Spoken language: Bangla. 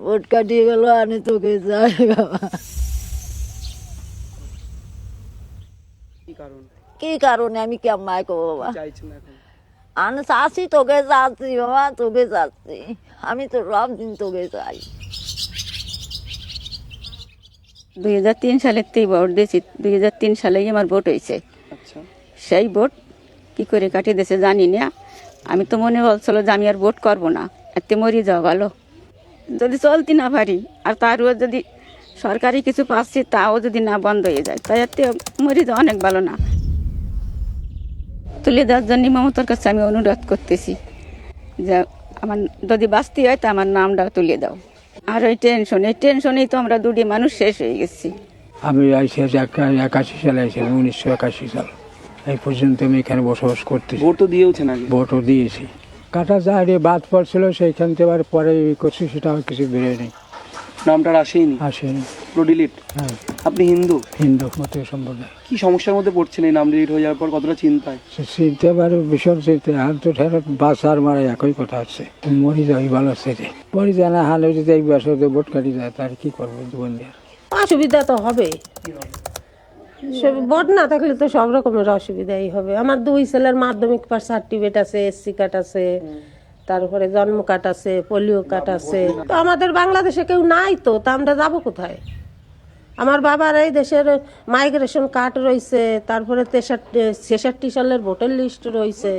ভোট কাটিয়ে গেল, আমি তোকে যাই বাবা। কি কারণ কি কারণে আমি কেমন কো বাবা? চাইছেন এখন? আমি চাচ্ছি তোকে যাচ্ছি বাবা, তোকে যাচ্ছি। আমি তো সব দিন তোকে চাই। 2003 সালের থেকে ভোট দিয়েছি। 2003 সালেই আমার ভোট হয়েছে। আচ্ছা, সেই ভোট কি করে কাটিয়ে দিয়েছে জানি না। আমি তো মনে বলছিল যে আমি আর ভোট করবো না, এতে মরি যাওয়া ভালো। যদি চলতে না পারি আর তারও যদি সরকারি কিছু পাচ্ছি তাও যদি না বন্ধ হয়ে যায়, তাই এতে মরি যাওয়া অনেক ভালো না। তুলে দেওয়ার জন্য মমতার কাছে আমি অনুরোধ করতেছি যে আমার যদি বাঁচতে হয় তা আমার নামটা তুলে দাও। আর ওই টেনশনেই তো আমরা দুটি মানুষ শেষ হয়ে গেছি। আমি আইসি 81 সালে আইছিলাম, 1981 সাল। এই পর্যন্ত আমি এখানে বসবাস করতেছি। ভোট তো দিয়েওছেন আগে? ভোটও দিয়েছি। কাটা যায় বাদ পড়ছিল, সেইখান থেকে আবার পরে করছি, সেটা আমার কিছু বেরোয়নি, নামটা আসেইনি, আসেনি। পুরো ডিলিট। হ্যাঁ, আপনি হিন্দু? হিন্দু মত সম্প্রদায়। কি সমস্যার মধ্যে পড়ছেন এই নাম ডিলিট হয়ে যাওয়ার পর? কতটা চিন্তায়? চিনতে পারে ভীষণ চিনতে, হান তো ঠেলে বাঁচার মারা একই কথা আছে। মরি যাই ভালো সেটে মরি যায় না, হালে যদি এই বছর ভোট কাটি যায় তার কি করবো জীবন দিয়ে। অসুবিধা তো হবে, ভোট না থাকলে তো সব রকমের অসুবিধাই হবে। আমার 2 ছেলের মাধ্যমিক পাস সার্টিফিকেট আছে, এসসি কার্ড আছে, তারপরে জন্ম কার্ড আছে, পোলিও কার্ড আছে। তো আমাদের বাংলাদেশে কেউ নাই, তো তা আমরা যাবো কোথায়? আমার বাবার এই দেশের মাইগ্রেশন কার্ড রয়েছে, তারপরে 63 সালের ভোটার লিস্ট রয়েছে।